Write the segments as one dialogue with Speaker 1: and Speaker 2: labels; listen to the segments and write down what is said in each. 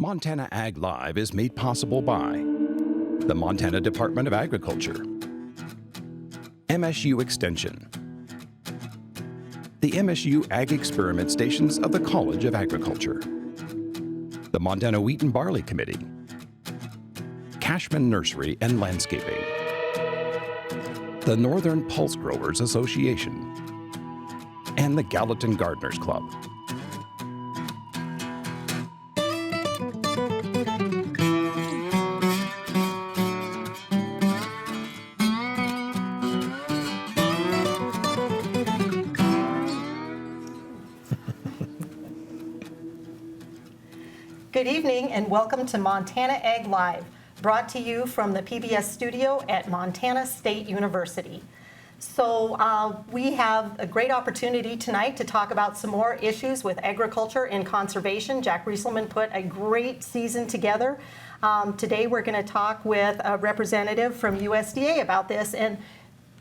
Speaker 1: Montana Ag Live is made possible by the Montana Department of Agriculture, MSU Extension, the MSU Ag Experiment Stations of the College of Agriculture, the Montana Wheat and Barley Committee, Cashman Nursery and Landscaping, the Northern Pulse Growers Association, and the Gallatin Gardeners Club.
Speaker 2: Good evening and welcome to Montana Ag Live, brought to you from the PBS studio at Montana State University. So we have a great opportunity tonight to talk about some more issues with agriculture and conservation. Jack Rieselman put a great season together. Today we're going to talk with a representative from USDA about this. And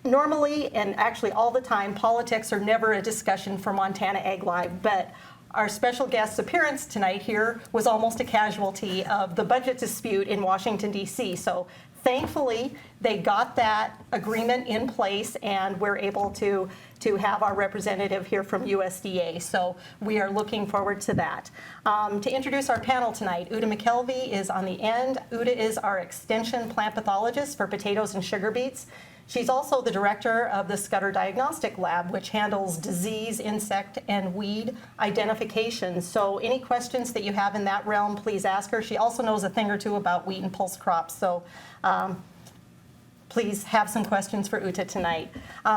Speaker 2: normally, and actually all the time, politics are never a discussion for Montana Ag Live, but our special guest's appearance tonight here was almost a casualty of the budget dispute in Washington, D.C. So thankfully, they got that agreement in place, and we're able to have our representative here from USDA. So we are looking forward to that. To introduce our panel tonight, Uta McKelvey is on the end. Uta is our extension plant pathologist for potatoes and sugar beets. She's also the director of the Scudder Diagnostic Lab, which handles disease, insect, and weed identification. So any questions that you have in that realm, please ask her. She also knows a thing or two about wheat and pulse crops. So please have some questions for Uta tonight.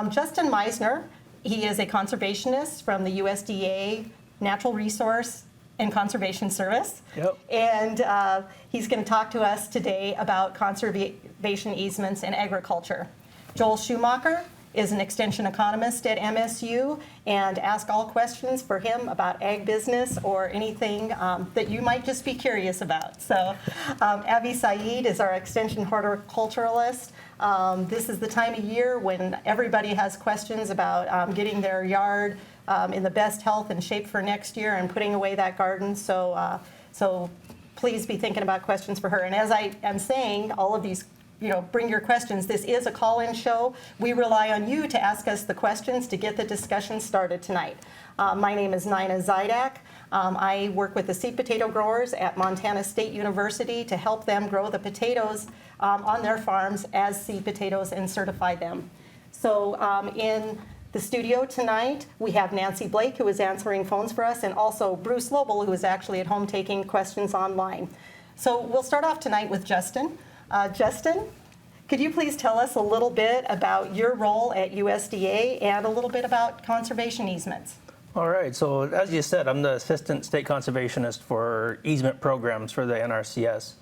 Speaker 2: Justin Meisner, he is a conservationist from the USDA Natural Resource and Conservation Service. Yep. And he's going to talk to us today about conservation easements in agriculture. Joel Schumacher is an extension economist at MSU, and ask all questions for him about ag business or anything that you might just be curious about. So Avi Saeed is our extension horticulturalist. This is the time of year when everybody has questions about getting their yard in the best health and shape for next year and putting away that garden. So please be thinking about questions for her. And as I am saying, all of these, bring your questions. This is a call-in show. We rely on you to ask us the questions to get the discussion started tonight. My name is Nina Zydak. I work with the seed potato growers at Montana State University to help them grow the potatoes on their farms as seed potatoes and certify them. So in the studio tonight, we have Nancy Blake, who is answering phones for us, and also Bruce Lobel, who is actually at home taking questions online. So we'll start off tonight with Justin. Justin, could you please tell us a little bit about your role at USDA and a little bit about conservation easements?
Speaker 3: All right, so as you said, I'm the Assistant State Conservationist for easement programs for the NRCS.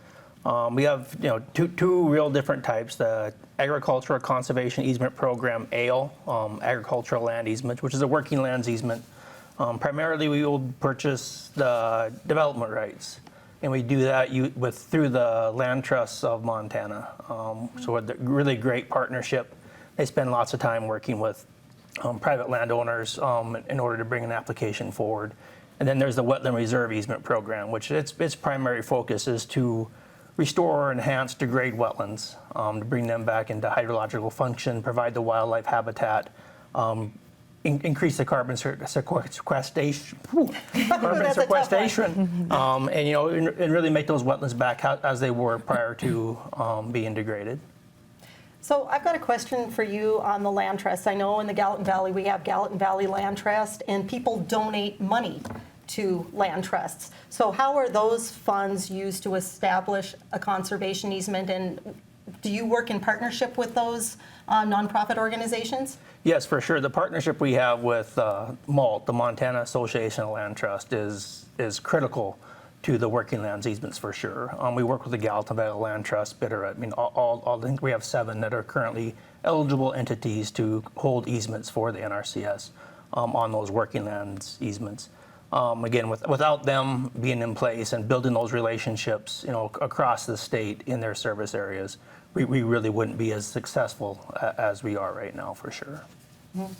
Speaker 3: We have two real different types: the Agricultural Conservation Easement Program, ALE, Agricultural Land Easement, which is a working lands easement. Primarily, we will purchase the development rights, and we do that through the Land Trusts of Montana. So a really great partnership. They spend lots of time working with private landowners in order to bring an application forward. And then there's the Wetland Reserve Easement Program, which its primary focus is to restore or enhance degrade wetlands, to bring them back into hydrological function, provide the wildlife habitat, increase the carbon sequestration, and really make those wetlands back as they were prior to being degraded.
Speaker 2: So I've got a question for you on the land trust. I know in the Gallatin Valley we have Gallatin Valley Land Trust, and people donate money to land trusts. So how are those funds used to establish a conservation easement, and do you work in partnership with those nonprofit organizations?
Speaker 3: Yes, for sure. The partnership we have with MALT, the Montana Association of Land Trust, is critical to the working lands easements for sure. We work with the Gallatin Valley Land Trust, Bitteret. I think we have 7 that are currently eligible entities to hold easements for the NRCS on those working lands easements. Again, without them being in place and building those relationships, across the state in their service areas, we really wouldn't be as successful as we are right now, for sure.
Speaker 2: Mm-hmm.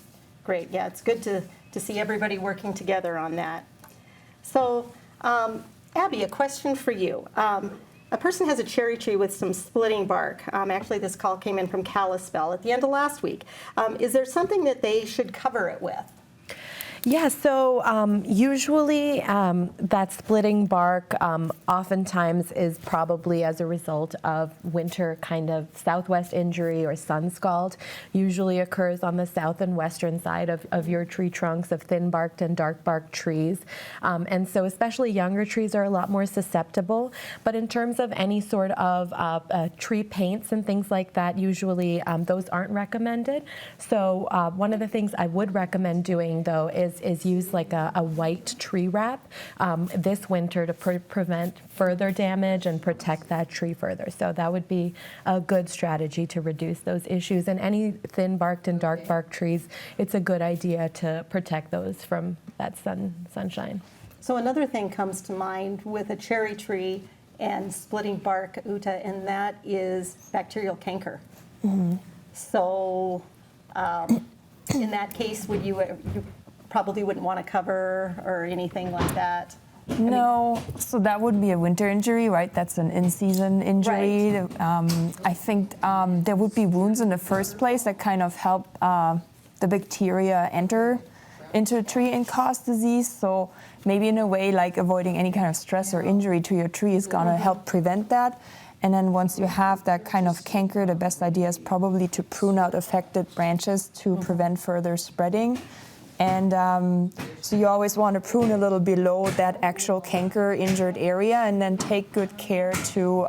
Speaker 2: Great. Yeah, it's good to see everybody working together on that. So Abby, a question for you. A person has a cherry tree with some splitting bark. Actually, this call came in from Kalispell at the end of last week. Is there something that they should cover it with?
Speaker 4: Yeah, so usually that splitting bark oftentimes is probably as a result of winter kind of southwest injury or sun scald. Usually occurs on the south and western side of your tree trunks of thin-barked and dark-barked trees. And so especially younger trees are a lot more susceptible. But in terms of any sort of tree paints and things like that, usually those aren't recommended. So one of the things I would recommend doing, though, is use like a white tree wrap this winter to prevent further damage and protect that tree further. So that would be a good strategy to reduce those issues. And any thin-barked and dark-barked trees, it's a good idea to protect those from that sunshine.
Speaker 2: So another thing comes to mind with a cherry tree and splitting bark, Uta, and that is bacterial canker. Mm-hmm. So in that case, would you probably wouldn't want to cover or anything like that?
Speaker 5: No, so that would be a winter injury, right? That's an in-season injury. Right. I think there would be wounds in the first place that kind of help the bacteria enter into a tree and cause disease. So maybe in a way, like avoiding any kind of stress or injury to your tree is gonna help prevent that. And then once you have that kind of canker, the best idea is probably to prune out affected branches to prevent further spreading. And so you always want to prune a little below that actual canker injured area, and then take good care to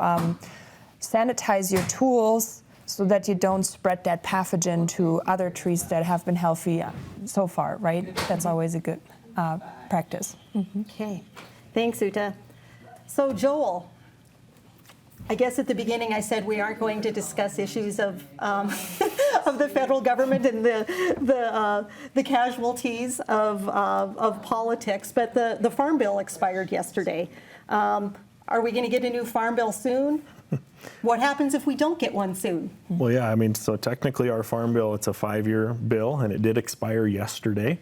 Speaker 5: sanitize your tools so that you don't spread that pathogen to other trees that have been healthy so far, right? That's always a good practice.
Speaker 2: Mm-hmm. Okay, thanks, Uta. So Joel, I guess at the beginning I said we aren't going to discuss issues of of the federal government and the casualties of politics, but the Farm Bill expired yesterday. Are we going to get a new Farm Bill soon? What happens if we don't get one soon?
Speaker 6: Well, yeah, I mean, so technically our Farm Bill, it's a 5-year bill, and it did expire yesterday.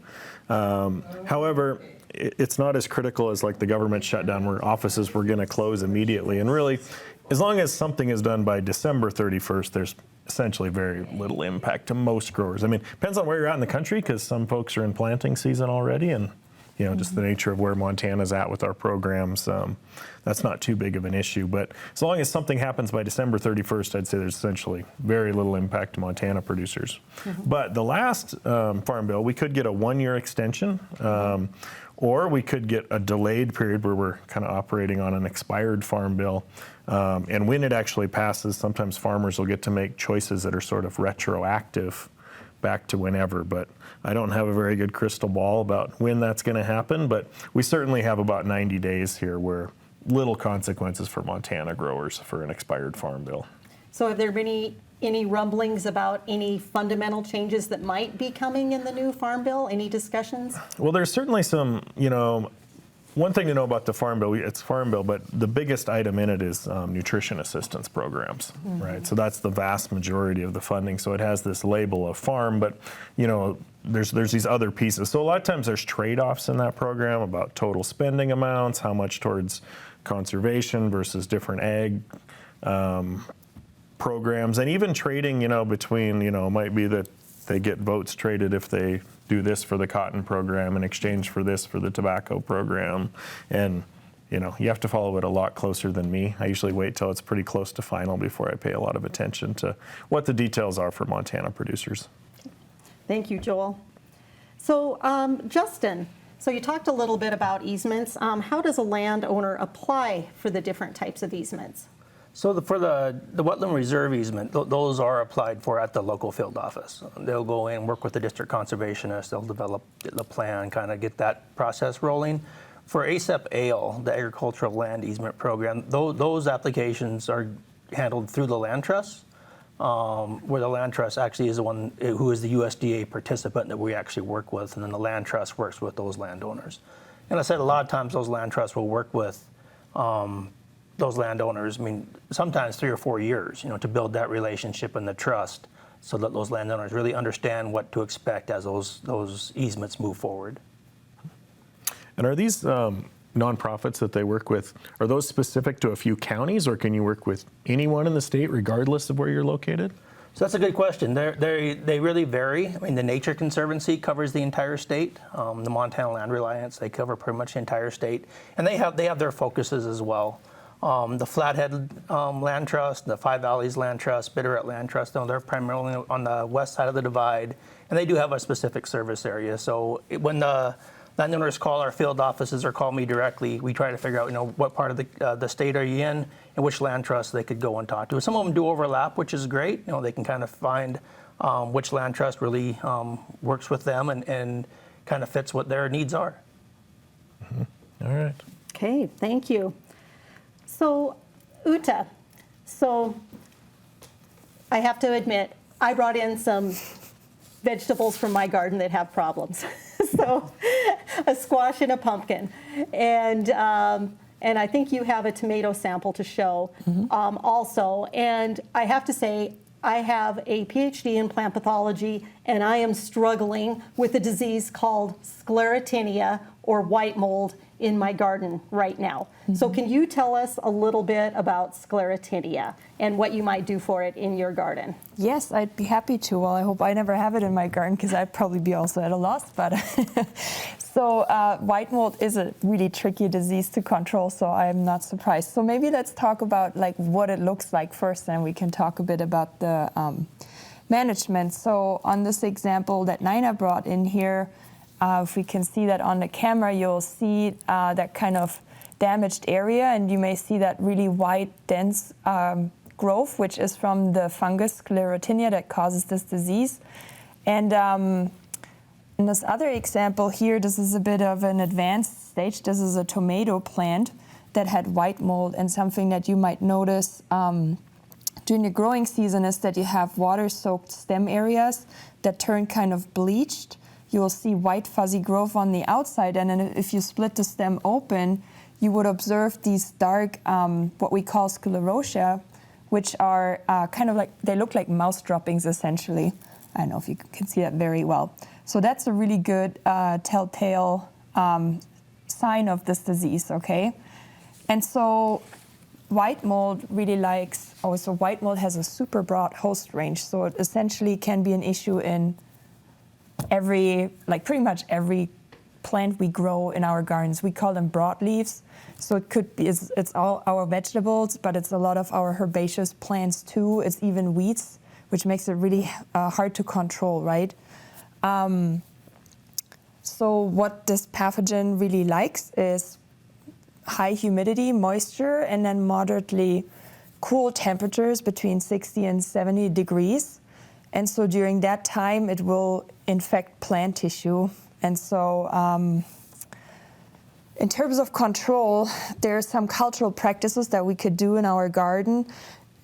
Speaker 6: However, it's not as critical as like the government shutdown where offices were going to close immediately. And really, as long as something is done by December 31st, there's essentially very little impact to most growers. I mean, depends on where you're at in the country, because some folks are in planting season already, and you know, just the nature of where Montana's at with our programs, that's not too big of an issue. But as long as something happens by December 31st, I'd say there's essentially very little impact to Montana producers. Mm-hmm. But the last Farm Bill, we could get a 1-year extension, or we could get a delayed period where we're kind of operating on an expired Farm Bill. And when it actually passes, sometimes farmers will get to make choices that are sort of retroactive back to whenever, but I don't have a very good crystal ball about when that's going to happen, but we certainly have about 90 days here where little consequences for Montana growers for an expired Farm Bill.
Speaker 2: So have there been any rumblings about any fundamental changes that might be coming in the new Farm Bill? Any discussions?
Speaker 6: Well, there's certainly some, you know, one thing to know about the Farm Bill, it's Farm Bill, but the biggest item in it is nutrition assistance programs, mm-hmm. right? So that's the vast majority of the funding. So it has this label of farm, but you know, there's these other pieces. So a lot of times there's trade-offs in that program about total spending amounts, how much towards conservation versus different ag programs, and even trading, you know, between, you know, it might be that they get votes traded if they do this for the cotton program in exchange for this for the tobacco program. And, you know, you have to follow it a lot closer than me. I usually wait till it's pretty close to final before I pay a lot of attention to what the details are for Montana producers.
Speaker 2: Thank you, Joel. So, Justin, so you talked a little bit about easements. How does a landowner apply for the different types of easements?
Speaker 3: So for the wetland reserve easement, those are applied for at the local field office. They'll go in, work with the district conservationist, they'll develop the plan, kind of get that process rolling. For ASEP-ALE, the Agricultural Land Easement Program, those applications are handled through the Land Trust, where the Land Trust actually is the one who is the USDA participant that we actually work with, and then the Land Trust works with those landowners. And I said a lot of times those Land Trusts will work with those landowners, I mean, sometimes 3 or 4 years, you know, to build that relationship and the trust so that those landowners really understand what to expect as those easements move forward.
Speaker 6: And are these nonprofits that they work with, are those specific to a few counties, or can you work with anyone in the state regardless of where you're located?
Speaker 3: So that's a good question. They really vary. I mean, the Nature Conservancy covers the entire state. The Montana Land Reliance, they cover pretty much the entire state, and they have their focuses as well. The Flathead Land Trust, the Five Valleys Land Trust, Bitterroot Land Trust, they're primarily on the west side of the divide, and they do have a specific service area. So when the landowners call our field offices or call me directly, we try to figure out, what part of the state are you in and which land trust they could go and talk to. Some of them do overlap, which is great. They can kind of find which land trust really works with them and kind of fits what their needs are.
Speaker 6: Mm-hmm. All right.
Speaker 2: Okay, thank you. So, Uta, I have to admit, I brought in some vegetables from my garden that have problems. So, a squash and a pumpkin, and I think you have a tomato sample to show also. And I have to say, I have a PhD in plant pathology, and I am struggling with a disease called sclerotinia or white mold in my garden right now. So can you tell us a little bit about sclerotinia and what you might do for it in your garden?
Speaker 5: Yes, I'd be happy to. Well, I hope I never have it in my garden because I'd probably be also at a loss. But so white mold is a really tricky disease to control, so I'm not surprised. So maybe let's talk about what it looks like first, and we can talk a bit about the management. So on this example that Nina brought in here, if we can see that on the camera, you'll see that kind of damaged area, and you may see that really white, dense growth, which is from the fungus Sclerotinia that causes this disease. And in this other example here, this is a bit of an advanced stage. This is a tomato plant that had white mold, and something that you might notice during the growing season is that you have water-soaked stem areas that turn kind of bleached. You will see white fuzzy growth on the outside, and then if you split the stem open, you would observe these dark, what we call sclerotia, which are kind of they look like mouse droppings essentially. I don't know if you can see that very well. So that's a really good telltale sign of this disease, okay? And so white mold really likes, white mold has a super broad host range, so it essentially can be an issue in pretty much every plant we grow in our gardens. We call them broadleaves. So it could be, it's all our vegetables, but it's a lot of our herbaceous plants too. It's even weeds, which makes it really hard to control, right? So what this pathogen really likes is high humidity, moisture, and then moderately cool temperatures between 60 and 70 degrees. And so during that time, it will infect plant tissue. And so in terms of control, there are some cultural practices that we could do in our garden,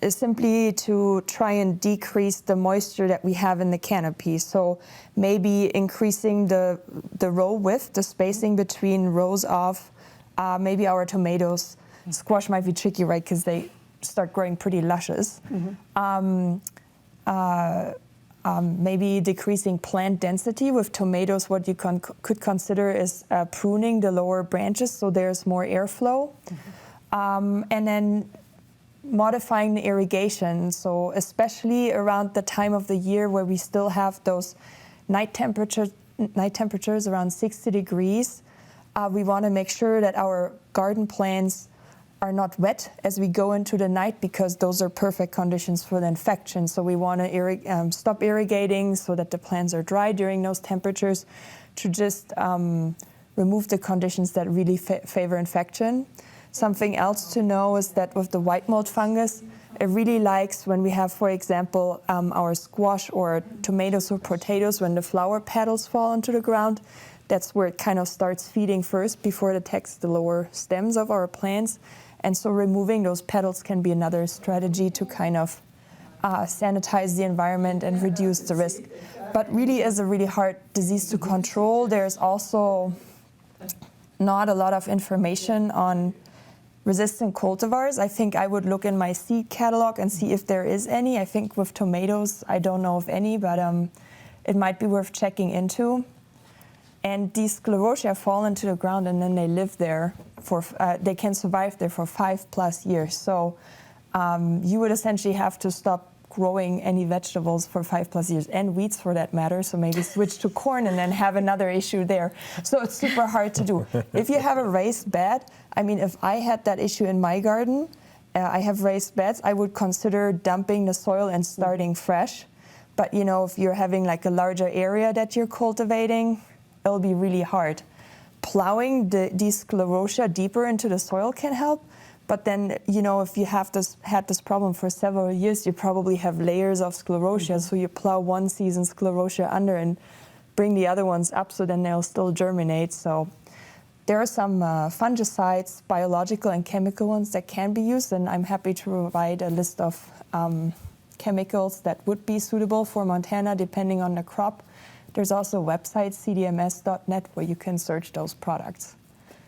Speaker 5: is simply to try and decrease the moisture that we have in the canopy. So maybe increasing the row width, the spacing between rows of maybe our tomatoes. Squash might be tricky, right, because they start growing pretty luscious. Maybe decreasing plant density with tomatoes. What you could consider is pruning the lower branches so there's more airflow. And then modifying the irrigation. So especially around the time of the year where we still have those night temperatures around 60 degrees, we want to make sure that our garden plants are not wet as we go into the night, because those are perfect conditions for the infection. So we want to stop irrigating so that the plants are dry during those temperatures, to just remove the conditions that really favor infection. Something else to know is that with the white mold fungus, it really likes when we have, for example, our squash or tomatoes or potatoes, when the flower petals fall into the ground. That's where it kind of starts feeding first before it attacks the lower stems of our plants. And so removing those petals can be another strategy to kind of sanitize the environment and reduce the risk. But really is a really hard disease to control. There's also not a lot of information on resistant cultivars. I think I would look in my seed catalog and see if there is any. I think with tomatoes, I don't know of any, but it might be worth checking into. And these sclerotia fall into the ground and then they live there they can survive there for 5+ years. So you would essentially have to stop growing any vegetables for 5+ years, and weeds for that matter. So maybe switch to corn and then have another issue there. So it's super hard to do. If you have a raised bed, I mean, if I had that issue in my garden, I have raised beds, I would consider dumping the soil and starting fresh. But you know, if you're having like a larger area that you're cultivating, it'll be really hard. Plowing these sclerotia deeper into the soil can help, but then, you know, if you had this problem for several years, you probably have layers of sclerotia, so you plow one season sclerotia under and bring the other ones up, so then they'll still germinate. So there are some fungicides, biological and chemical ones that can be used, and I'm happy to provide a list of chemicals that would be suitable for Montana depending on the crop. There's also a website, cdms.net, where you can search those products.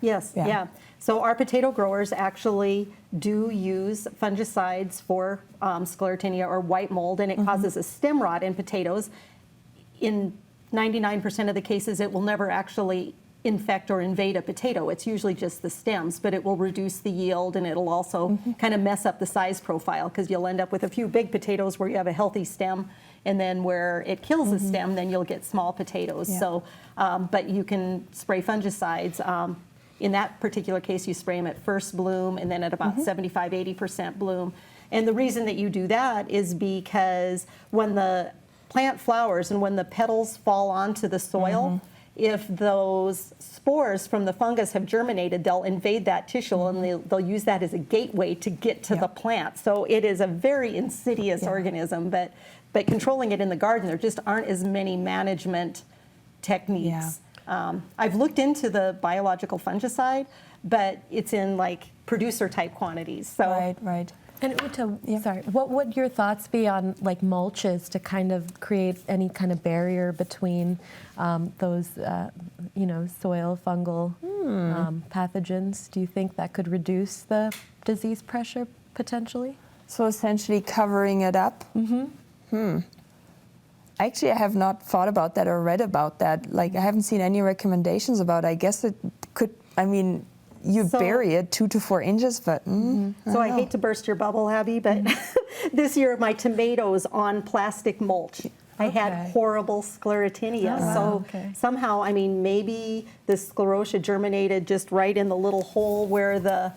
Speaker 2: Yes, yeah. So our potato growers actually do use fungicides for sclerotinia or white mold, and it causes a stem rot in potatoes. In 99% of the cases, it will never actually infect or invade a potato. It's usually just the stems, but it will reduce the yield, and it'll also kind of mess up the size profile, because you'll end up with a few big potatoes where you have a healthy stem, and then where it kills the stem, then you'll get small potatoes.
Speaker 5: Yeah.
Speaker 2: So, but you can spray fungicides. In that particular case, you spray them at first bloom and then at about 75-80% bloom. And the reason that you do that is because when the plant flowers and when the petals fall onto the soil, if those spores from the fungus have germinated, they'll invade that tissue and they'll use that as a gateway to get to the plant. So it is a very insidious organism, but controlling it in the garden, there just aren't as many management techniques. I've looked into the biological fungicide, but it's in like producer type quantities. So
Speaker 5: Right.
Speaker 4: And Uta, sorry, what would your thoughts be on like mulches to kind of create any kind of barrier between those, soil fungal pathogens? Do you think that could reduce the disease pressure potentially?
Speaker 5: So essentially covering it up? Actually, I have not thought about that or read about that. Like, I haven't seen any recommendations about it. I guess it could, you bury it 2 to 4 inches, but
Speaker 2: So I hate to burst your bubble, Abby, but this year my tomatoes on plastic mulch. I had horrible sclerotinia. So somehow, maybe the sclerotia germinated just right in the little hole where the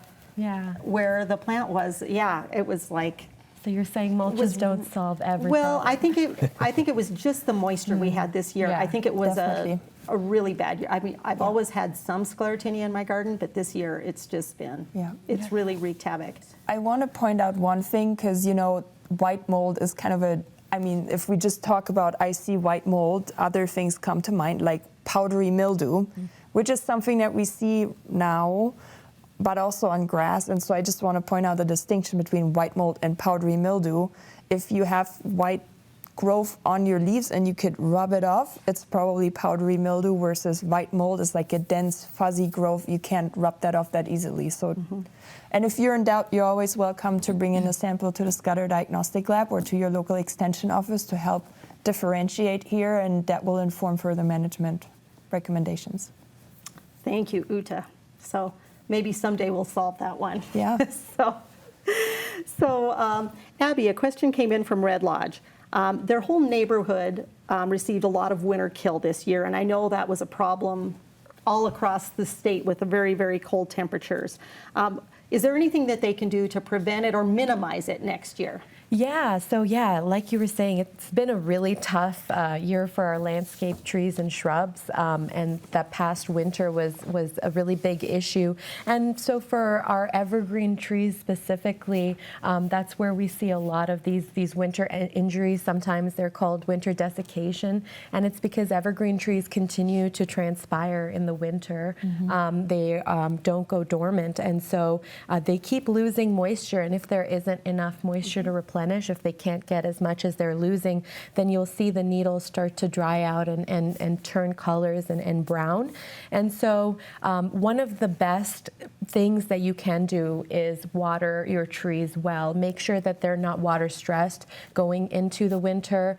Speaker 2: plant was. Yeah, it was like.
Speaker 4: So you're saying mulches don't solve everything?
Speaker 2: Well, I think it was just the moisture we had this year. I think it was a really bad year. I've always had some sclerotinia in my garden, but this year it's just been, it's really wreaked havoc.
Speaker 5: I want to point out one thing, because, white mold is kind of if we just talk about I see white mold, other things come to mind, like powdery mildew, which is something that we see now, but also on grass. And so I just want to point out the distinction between white mold and powdery mildew. If you have white growth on your leaves and you could rub it off, it's probably powdery mildew, versus white mold is like a dense, fuzzy growth. You can't rub that off that easily. So, and if you're in doubt, you're always welcome to bring in a sample to the Scudder Diagnostic Lab or to your local extension office to help differentiate here, and that will inform further management recommendations.
Speaker 2: Thank you, Uta. So maybe someday we'll solve that one.
Speaker 5: Yeah.
Speaker 2: So Abby, a question came in from Red Lodge. Their whole neighborhood received a lot of winter kill this year, and I know that was a problem all across the state with the very, very cold temperatures. Is there anything that they can do to prevent it or minimize it next year?
Speaker 4: Like you were saying, it's been a really tough year for our landscape trees and shrubs, and that past winter was a really big issue. And so for our evergreen trees specifically, that's where we see a lot of these winter injuries. Sometimes they're called winter desiccation, and it's because evergreen trees continue to transpire in the winter. They don't go dormant, and so they keep losing moisture, and if there isn't enough moisture to replenish, if they can't get as much as they're losing, then you'll see the needles start to dry out and turn colors and brown. And so one of the best things that you can do is water your trees well. Make sure that they're not water stressed going into the winter.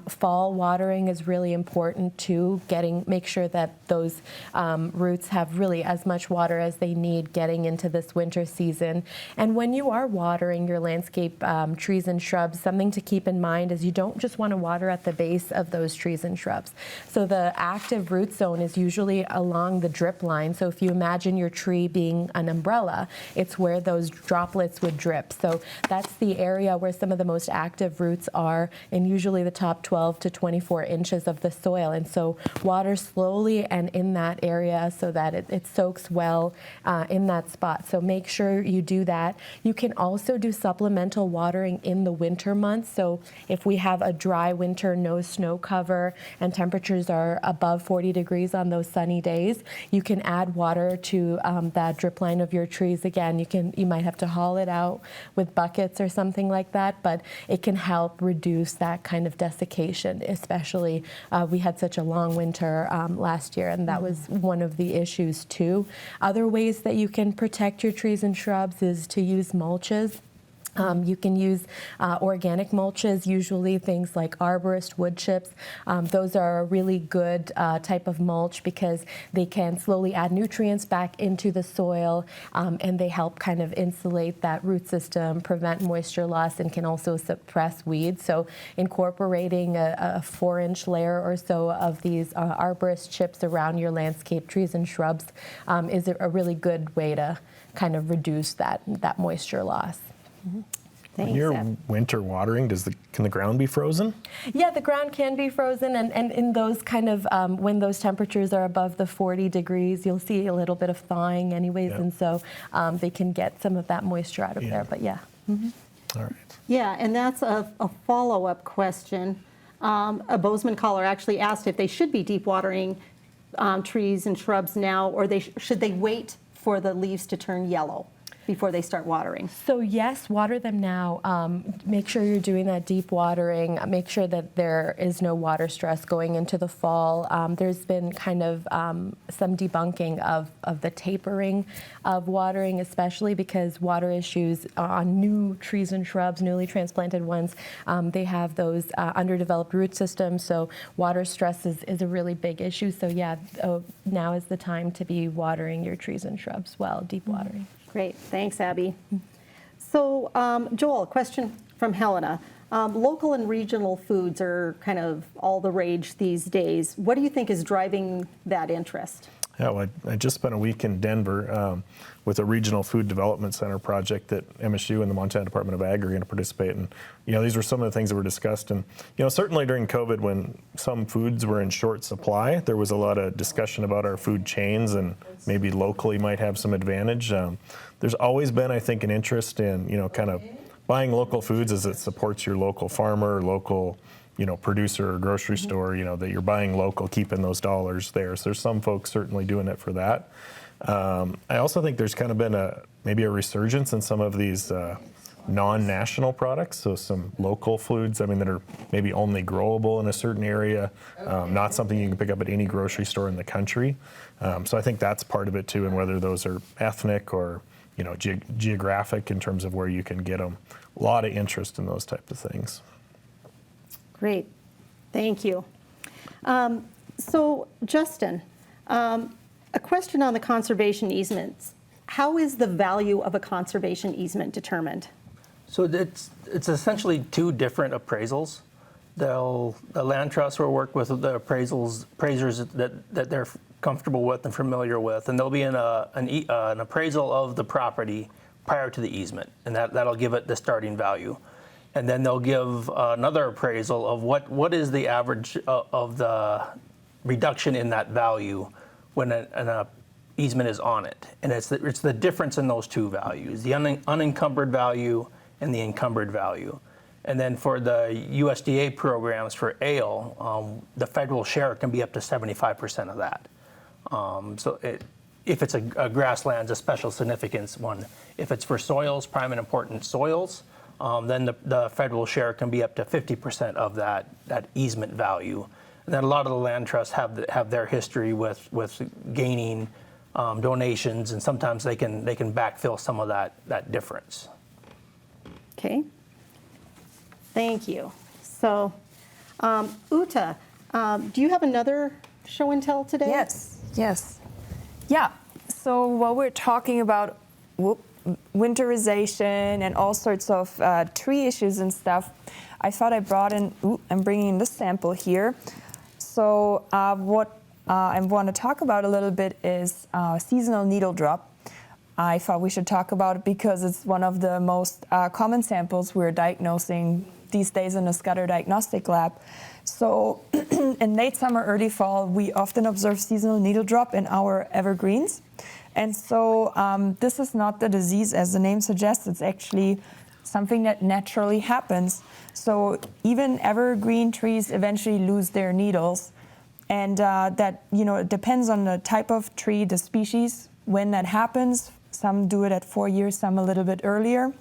Speaker 4: Fall watering is really important too. Make sure that those roots have really as much water as they need getting into this winter season. And when you are watering your landscape trees and shrubs, something to keep in mind is you don't just want to water at the base of those trees and shrubs. So the active root zone is usually along the drip line. So if you imagine your tree being an umbrella, it's where those droplets would drip. So that's the area where some of the most active roots are, in usually the top 12 to 24 inches of the soil. And so water slowly and in that area so that it soaks well in that spot. So make sure you do that. You can also do supplemental watering in the winter months. So if we have a dry winter, no snow cover, and temperatures are above 40 degrees on those sunny days, you can add water to that drip line of your trees. Again, you might have to haul it out with buckets or something like that, but it can help reduce that kind of desiccation, especially we had such a long winter last year, and that was one of the issues too. Other ways that you can protect your trees and shrubs is to use mulches. You can use organic mulches, usually things like arborist wood chips. Those are a really good type of mulch because they can slowly add nutrients back into the soil, and they help kind of insulate that root system, prevent moisture loss, and can also suppress weeds. So incorporating a 4-inch layer or so of these arborist chips around your landscape trees and shrubs is a really good way to kind of reduce that moisture loss.
Speaker 6: When
Speaker 2: Thanks,
Speaker 6: you're
Speaker 2: Ab.
Speaker 6: winter watering, can the ground be frozen?
Speaker 4: Yeah, the ground can be frozen, and in those kind of, when those temperatures are above the 40 degrees, you'll see a little bit of thawing anyways,
Speaker 6: Yeah.
Speaker 4: and so they can get some of that moisture out of there, but yeah.
Speaker 6: All right.
Speaker 2: Yeah, and that's a follow-up question. A Bozeman caller actually asked if they should be deep watering trees and shrubs now, or should they wait for the leaves to turn yellow before they start watering?
Speaker 4: So yes, water them now. Make sure you're doing that deep watering. Make sure that there is no water stress going into the fall. There's been kind of some debunking of the tapering of watering, especially because water issues on new trees and shrubs, newly transplanted ones, they have those underdeveloped root systems. So water stress is a really big issue. So yeah, now is the time to be watering your trees and shrubs well, deep watering.
Speaker 2: Great, thanks, Abby. So, Joel, question from Helena. Local and regional foods are kind of all the rage these days. What do you think is driving that interest?
Speaker 6: Yeah, well, I just spent a week in Denver with a regional food development center project that MSU and the Montana Department of Ag are going to participate in. These were some of the things that were discussed. And, certainly during COVID, when some foods were in short supply, there was a lot of discussion about our food chains and maybe locally might have some advantage. There's always been, I think, an interest in, kind of buying local foods as it supports your local farmer, local producer or grocery store, that you're buying local, keeping those dollars there. So there's some folks certainly doing it for that. I also think there's kind of been maybe a resurgence in some of these non-national products. So some local foods, that are maybe only growable in a certain area, not something you can pick up at any grocery store in the country. So I think that's part of it too, and whether those are ethnic or geographic in terms of where you can get them. A lot of interest in those types of things.
Speaker 2: Great, thank you. So, Justin, a question on the conservation easements. How is the value of a conservation easement determined?
Speaker 3: So it's essentially two different appraisals. The land trust will work with the appraisers that they're comfortable with and familiar with, and there'll be an appraisal of the property prior to the easement, and that'll give it the starting value. And then they'll give another appraisal of what is the average of the reduction in that value when an easement is on it. And it's the difference in those two values, the unencumbered value and the encumbered value. And then for the USDA programs for ale, the federal share can be up to 75% of that. If it's a grasslands, a special significance one. If it's for soils, prime and important soils, then the federal share can be up to 50% of that easement value. And then a lot of the land trusts have their history with gaining donations, and sometimes they can backfill some of that difference.
Speaker 2: Okay. Thank you. So, Uta, do you have another show and tell today?
Speaker 5: Yes. Yeah. So while we're talking about winterization and all sorts of tree issues and stuff, I thought I brought in, I'm bringing in this sample here. So what I want to talk about a little bit is seasonal needle drop. I thought we should talk about it because it's one of the most common samples we're diagnosing these days in the Scudder Diagnostic Lab. So in late summer, early fall, we often observe seasonal needle drop in our evergreens. And so this is not the disease as the name suggests, it's actually something that naturally happens. So even evergreen trees eventually lose their needles. And that, it depends on the type of tree, the species, when that happens. Some do it at 4 years, some a little bit earlier.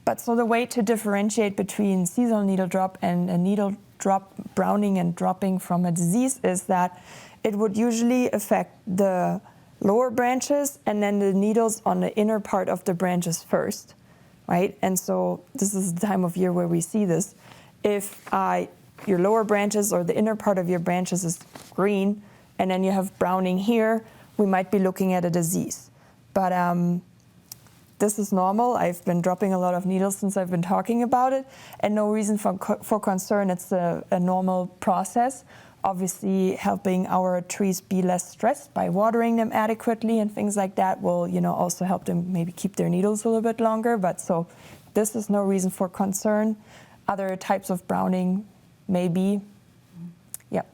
Speaker 5: But so the way to differentiate between seasonal needle drop and a needle drop browning and dropping from a disease is that it would usually affect the lower branches and then the needles on the inner part of the branches first, right? And so this is the time of year where we see this. If your lower branches or the inner part of your branches is green and then you have browning here, we might be looking at a disease. But this is normal. I've been dropping a lot of needles since I've been talking about it, and no reason for concern. It's a normal process. Obviously, helping our trees be less stressed by watering them adequately and things like that will, also help them maybe keep their needles a little bit longer. But so this is no reason for concern. Other types of browning, maybe. Yep.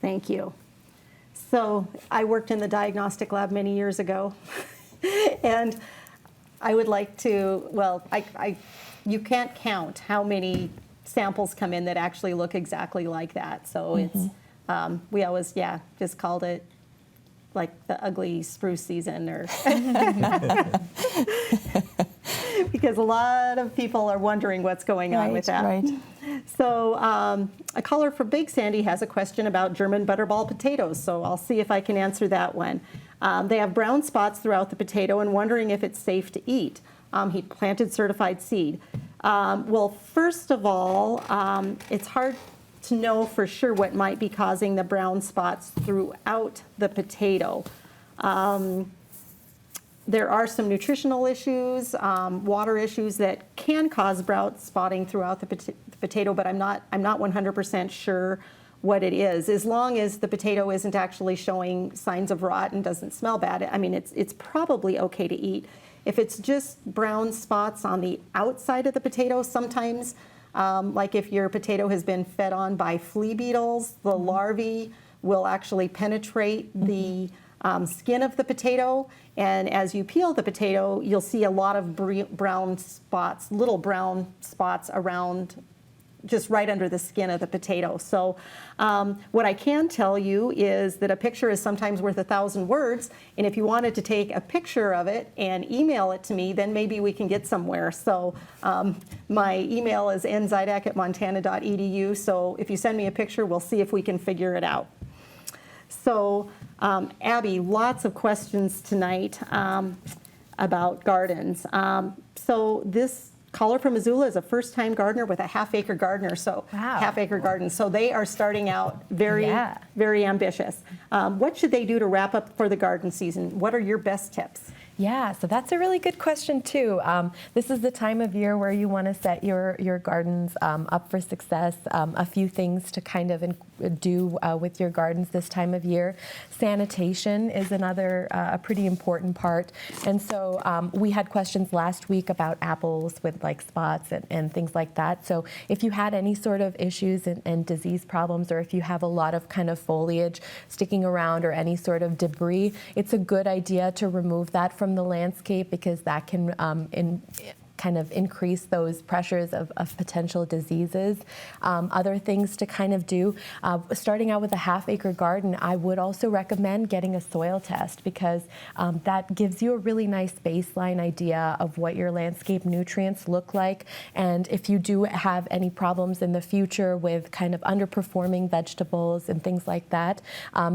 Speaker 2: Thank you. So I worked in the diagnostic lab many years ago, and I would like to, you can't count how many samples come in that actually look exactly like that. So it's, we always, just called it like the ugly spruce season or, because a lot of people are wondering what's going on with that.
Speaker 5: Right.
Speaker 2: So a caller for Big Sandy has a question about German butterball potatoes, so I'll see if I can answer that one. They have brown spots throughout the potato and wondering if it's safe to eat. He planted certified seed. Well, first of all, it's hard to know for sure what might be causing the brown spots throughout the potato. There are some nutritional issues, water issues that can cause brown spotting throughout the potato, but I'm not 100% sure what it is. As long as the potato isn't actually showing signs of rot and doesn't smell bad, I mean, it's probably okay to eat. If it's just brown spots on the outside of the potato, sometimes, like if your potato has been fed on by flea beetles, the larvae will actually penetrate the skin of the potato, and as you peel the potato, you'll see a lot of brown spots, little brown spots around, just right under the skin of the potato. So what I can tell you is that a picture is sometimes worth 1,000 words, and if you wanted to take a picture of it and email it to me, then maybe we can get somewhere. So my email is nzidak@montana.edu, so if you send me a picture, we'll see if we can figure it out. So Abby, lots of questions tonight about gardens. So this caller from Missoula is a first-time gardener with a half-acre garden, so half-acre garden. So they are starting out very, very ambitious. What should they do to wrap up for the garden season? What are your best tips?
Speaker 4: Yeah, so that's a really good question too. This is the time of year where you want to set your gardens up for success. A few things to kind of do with your gardens this time of year. Sanitation is another a pretty important part. And so we had questions last week about apples with like spots and things like that. So if you had any sort of issues and disease problems, or if you have a lot of kind of foliage sticking around or any sort of debris, it's a good idea to remove that from the landscape, because that can kind of increase those pressures of potential diseases. Other things to kind of do, starting out with a half-acre garden, I would also recommend getting a soil test, because that gives you a really nice baseline idea of what your landscape nutrients look like. And if you do have any problems in the future with kind of underperforming vegetables and things like that,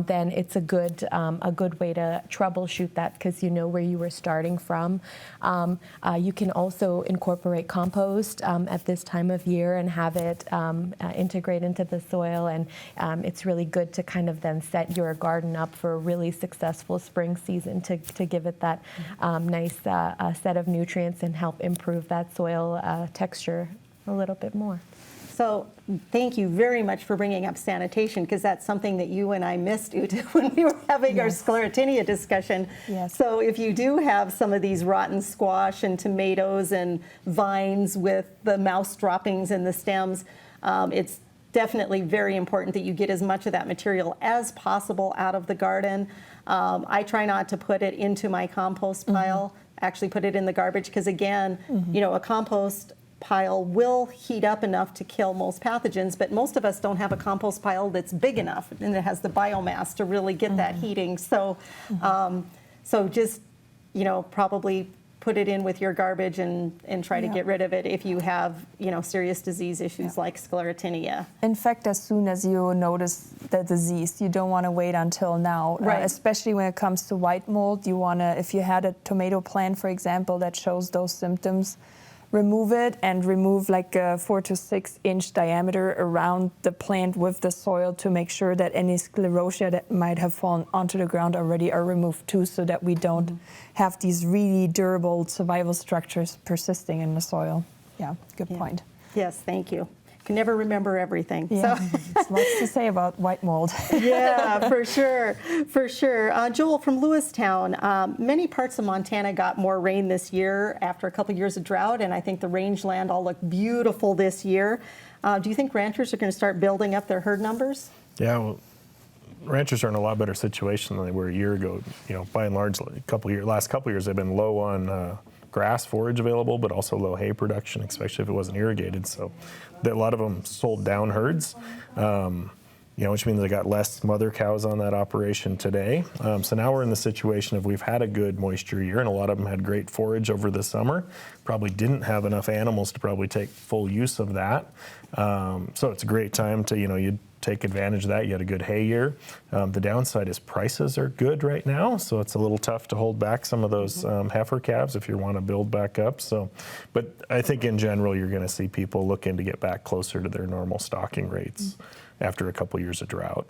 Speaker 4: then it's a good way to troubleshoot that, because you know where you were starting from. You can also incorporate compost at this time of year and have it integrate into the soil, and it's really good to kind of then set your garden up for a really successful spring season to give it that nice set of nutrients and help improve that soil texture a little bit more.
Speaker 2: So thank you very much for bringing up sanitation, because that's something that you and I missed, Ute, when we were having our sclerotinia discussion.
Speaker 5: Yes.
Speaker 2: So if you do have some of these rotten squash and tomatoes and vines with the mouse droppings in the stems, it's definitely very important that you get as much of that material as possible out of the garden. I try not to put it into my compost pile, actually put it in the garbage, because again, you know, a compost pile will heat up enough to kill most pathogens, but most of us don't have a compost pile that's big enough and it has the biomass to really get that heating. So, so just, you know, probably put it in with your garbage and try to get rid of it if you have, you know, serious disease issues like sclerotinia.
Speaker 5: In fact, as soon as you notice the disease, you don't want to wait until now.
Speaker 2: Right.
Speaker 5: Especially when it comes to white mold, you want to, if you had a tomato plant, for example, that shows those symptoms, remove it and remove like a 4 to 6 inch diameter around the plant with the soil to make sure that any sclerotia that might have fallen onto the ground already are removed too, so that we don't have these really durable survival structures persisting in the soil. Yeah, good point.
Speaker 2: Yes, thank you. Can never remember everything.
Speaker 5: Yeah,
Speaker 2: So.
Speaker 5: there's lots to say about white mold.
Speaker 2: Yeah, for sure, for sure. Joel, from Lewistown, many parts of Montana got more rain this year after a couple years of drought, and I think the rangeland all look beautiful this year. Do you think ranchers are going to start building up their herd numbers?
Speaker 6: Yeah, well, ranchers are in a lot better situation than they were a year ago. You know, by and large, last couple years they've been low on grass forage available, but also low hay production, especially if it wasn't irrigated. So a lot of them sold down herds, you know, which means they got less mother cows on that operation today. So now we're in the situation of we've had a good moisture year, and a lot of them had great forage over the summer. Probably didn't have enough animals to probably take full use of that. So it's a great time to, you know, you'd take advantage of that. You had a good hay year. The downside is prices are good right now, so it's a little tough to hold back some of those heifer calves if you want to build back up. So, but I think in general you're going to see people looking to get back closer to their normal stocking rates after a couple years of drought.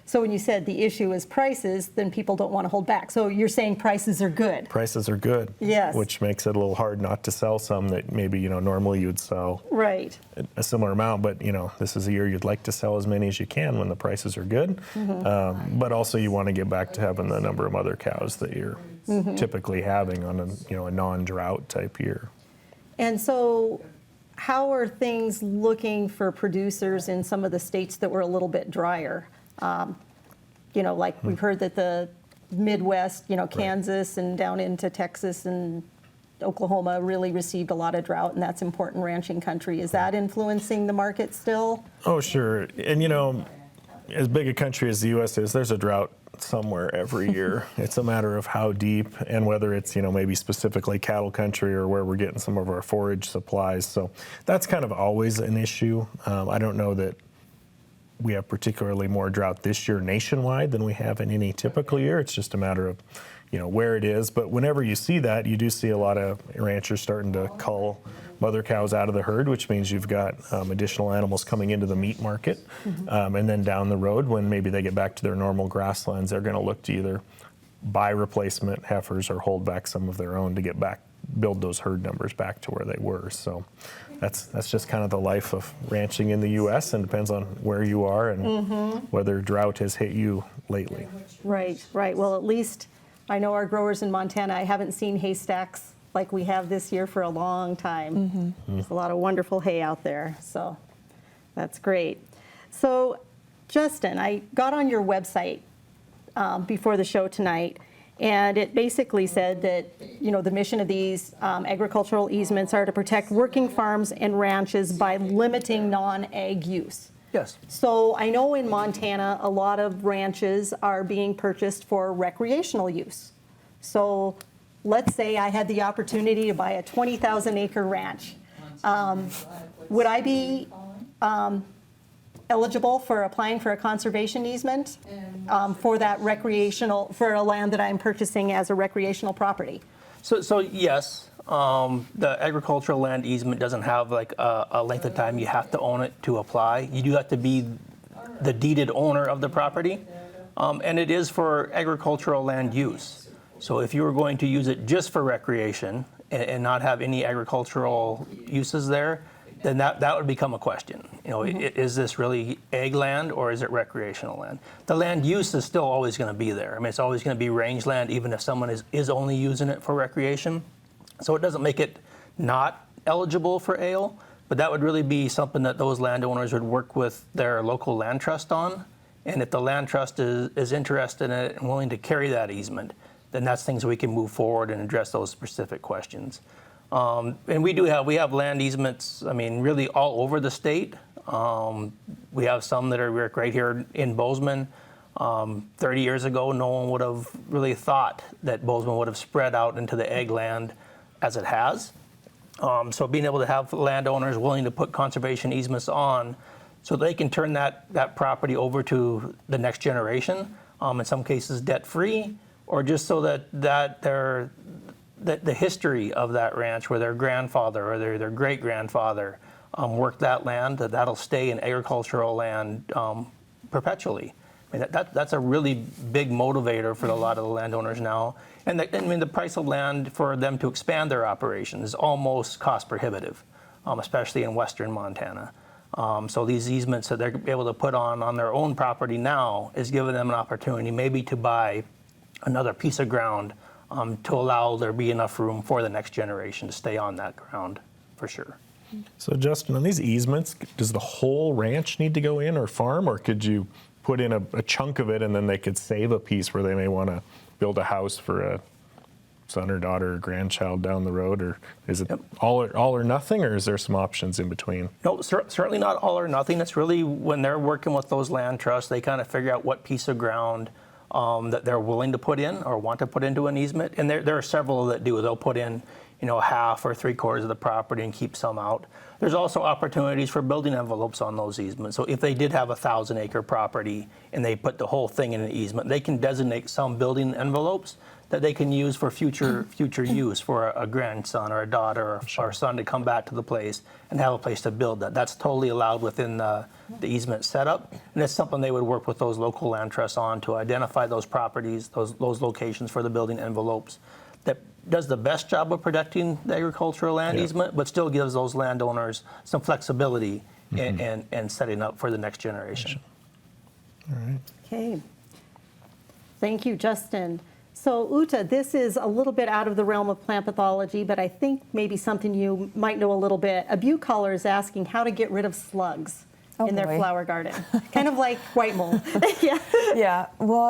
Speaker 2: So when you said the issue is prices, then people don't want to hold back. So you're saying prices are good?
Speaker 6: Prices are good.
Speaker 2: Yes.
Speaker 6: Which makes it a little hard not to sell some that maybe, you know, normally you would sell
Speaker 2: Right.
Speaker 6: a similar amount, but, you know, this is a year you'd like to sell as many as you can when the prices are good. But also you want to get back to having the number of mother cows that you're typically having on a, you know, a non-drought type year.
Speaker 2: And so how are things looking for producers in some of the states that were a little bit drier? You know, like we've heard that the Midwest, you know, Kansas and down into Texas and Oklahoma really received a lot of drought, and that's important ranching country. Is that influencing the market still?
Speaker 6: Oh, sure. And, you know, as big a country as the U.S. is, there's a drought somewhere every year. It's a matter of how deep and whether it's, you know, maybe specifically cattle country or where we're getting some of our forage supplies. So that's kind of always an issue. I don't know that we have particularly more drought this year nationwide than we have in any typical year. It's just a matter of, you know, where it is. But whenever you see that, you do see a lot of ranchers starting to cull mother cows out of the herd, which means you've got additional animals coming into the meat market. And then down the road, when maybe they get back to their normal grasslands, they're going to look to either buy replacement heifers or hold back some of their own to get back, build those herd numbers back to where they were. So that's just kind of the life of ranching in the U.S. and depends on where you are and whether drought has hit you lately.
Speaker 2: Right, right. Well, at least I know our growers in Montana, I haven't seen haystacks like we have this year for a long time. There's a lot of wonderful hay out there, so that's great. So, Justin, I got on your website before the show tonight, And it basically said that, the mission of these agricultural easements are to protect working farms and ranches by limiting non-ag use.
Speaker 3: Yes.
Speaker 2: So I know in Montana, a lot of ranches are being purchased for recreational use. So let's say I had the opportunity to buy a 20,000 acre ranch. Would I be eligible for applying for a conservation easement for that for a land that I'm purchasing as a recreational property?
Speaker 3: So yes, the agricultural land easement doesn't have like a length of time you have to own it to apply. You do have to be the deeded owner of the property, and it is for agricultural land use. So if you were going to use it just for recreation and not have any agricultural uses there, then that would become a question. Is this really ag land or is it recreational land? The land use is still always going to be there. I mean, it's always going to be rangeland, even if someone is only using it for recreation. So it doesn't make it not eligible for ale, but that would really be something that those landowners would work with their local land trust on. And if the land trust is interested in it and willing to carry that easement, then that's things we can move forward and address those specific questions. And we have land easements, I mean, really all over the state. We have some that are right here in Bozeman. 30 years ago, no one would have really thought that Bozeman would have spread out into the ag land as it has. So being able to have landowners willing to put conservation easements on so they can turn that property over to the next generation, in some cases debt-free, or just so that the history of that ranch where their grandfather or their great-grandfather worked that land, that'll stay in agricultural land perpetually. I mean, that's a really big motivator for a lot of the landowners now. And the price of land for them to expand their operations is almost cost prohibitive, especially in western Montana. So these easements that they're able to put on their own property now is giving them an opportunity maybe to buy another piece of ground to allow there be enough room for the next generation to stay on that ground, for sure.
Speaker 6: So Justin, on these easements, does the whole ranch need to go in or farm, or could you put in a chunk of it and then they could save a piece where they may want to build a house for a son or daughter or grandchild down the road, or is it all or nothing, or is there some options in between?
Speaker 3: No, certainly not all or nothing. It's really when they're working with those land trusts, they kind of figure out what piece of ground that they're willing to put in or want to put into an easement. And there are several that do. They'll put in, half or 3/4 of the property and keep some out. There's also opportunities for building envelopes on those easements. So if they did have a 1,000-acre property and they put the whole thing in an easement, they can designate some building envelopes that they can use for future use for a grandson or a daughter or son to come back to the place and have a place to build that. That's totally allowed within the easement setup, and it's something they would work with those local land trusts on to identify those properties, those locations for the building envelopes. That does the best job of protecting the agricultural land easement, but still gives those landowners some flexibility and setting up for the next generation.
Speaker 6: All right.
Speaker 2: Okay. Thank you, Justin. So Uta, this is a little bit out of the realm of plant pathology, but I think maybe something you might know a little bit. A bee caller is asking how to get rid of slugs in their flower garden, kind of like white mold.
Speaker 5: Yeah, well,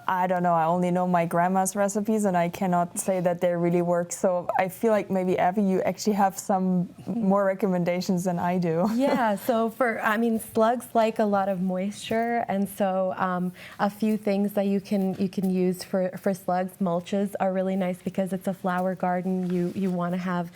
Speaker 5: I don't know. I only know my grandma's recipes, and I cannot say that they really work. So I feel like maybe, Abby, you actually have some more recommendations than I do.
Speaker 4: Yeah, so slugs like a lot of moisture, and so a few things that you can use for slugs. Mulches are really nice because it's a flower garden. You want to have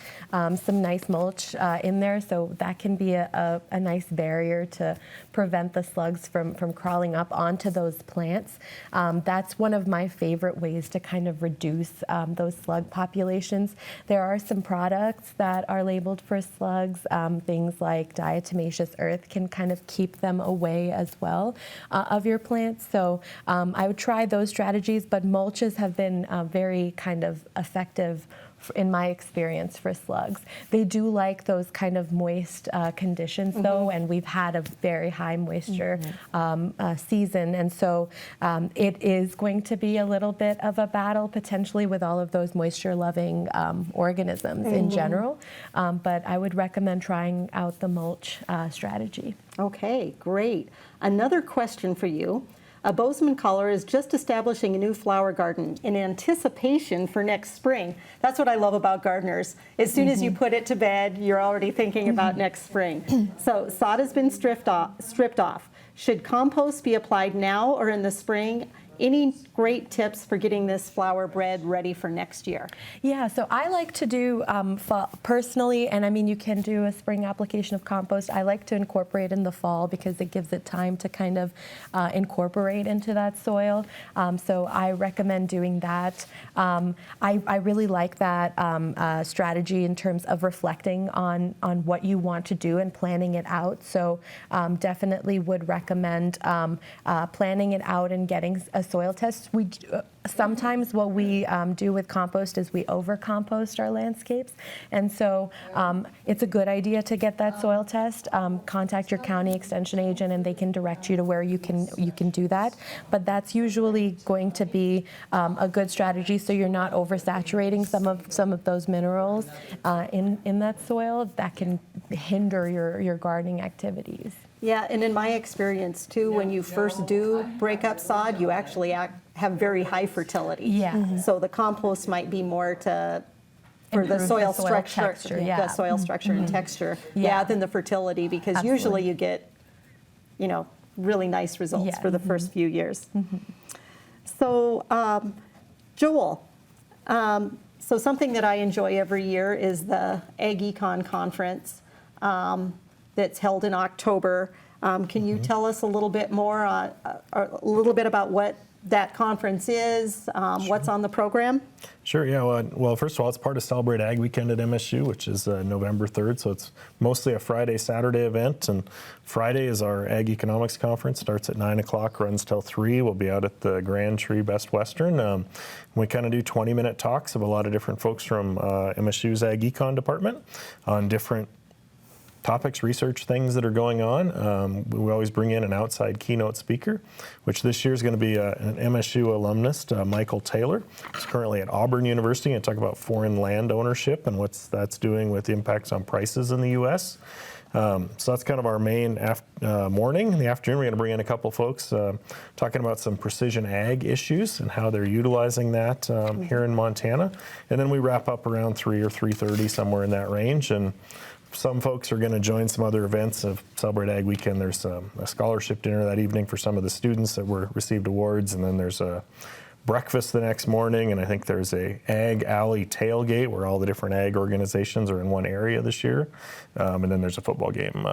Speaker 4: some nice mulch in there, so that can be a nice barrier to prevent the slugs from crawling up onto those plants. That's one of my favorite ways to kind of reduce those slug populations. There are some products that are labeled for slugs. Things like diatomaceous earth can kind of keep them away as well of your plants. So I would try those strategies, but mulches have been very kind of effective in my experience for slugs. They do like those kind of moist conditions though, and we've had a very high moisture season, and so it is going to be a little bit of a battle potentially with all of those moisture-loving organisms in general, but I would recommend trying out the mulch strategy.
Speaker 2: Okay, great. Another question for you. a Bozeman caller is just establishing a new flower garden in anticipation for next spring. That's what I love about gardeners. As soon as you put it to bed, you're already thinking about next spring. So sod has been stripped off. Should compost be applied now or in the spring? Any great tips for getting this flower bed ready for next year?
Speaker 4: Yeah, so I like to do fall personally, and I mean, you can do a spring application of compost. I like to incorporate in the fall because it gives it time to kind of incorporate into that soil. So I recommend doing that. I really like that strategy in terms of reflecting on what you want to do and planning it out. So definitely would recommend planning it out and getting a soil test. We sometimes what we do with compost is we over compost our landscapes, and so it's a good idea to get that soil test. Contact your county extension agent and they can direct you to where you can do that, but that's usually going to be a good strategy so you're not oversaturating some of those minerals in that soil that can hinder your gardening activities.
Speaker 2: Yeah, and in my experience too, when you first do break up sod, you actually have very high fertility.
Speaker 4: Yeah.
Speaker 2: So the compost might be more for the
Speaker 4: Improve
Speaker 2: soil
Speaker 4: the soil
Speaker 2: structure,
Speaker 4: texture, yeah.
Speaker 2: the soil structure and texture, than the fertility, because
Speaker 4: Absolutely.
Speaker 2: usually you get, really nice results for the first few years. So, Joel, so something that I enjoy every year is the Ag Econ Conference. That's held in October. Can you tell us a little bit more, a little bit about what that conference is, what's on the program?
Speaker 6: Sure, yeah. Well, first of all, it's part of Celebrate Ag Weekend at MSU, which is November 3rd. So it's mostly a Friday, Saturday event. And Friday is our Ag Economics Conference. Starts at 9 o'clock, runs till 3. We'll be out at the Grand Tree Best Western. We kind of do 20-minute talks of a lot of different folks from MSU's Ag Econ department on different topics, research, things that are going on. We always bring in an outside keynote speaker, which this year is going to be an MSU alumnus, Michael Taylor. He's currently at Auburn University and talk about foreign land ownership and what that's doing with the impacts on prices in the U.S. So that's kind of our main morning. In the afternoon, we're going to bring in a couple folks talking about some precision ag issues and how they're utilizing that here in Montana. And then we wrap up around 3 or 3:30, somewhere in that range. And some folks are going to join some other events of Celebrate Ag Weekend. There's a scholarship dinner that evening for some of the students that received awards, and then there's a breakfast the next morning, and I think there's a Ag Alley tailgate where all the different ag organizations are in one area this year, and then there's a football game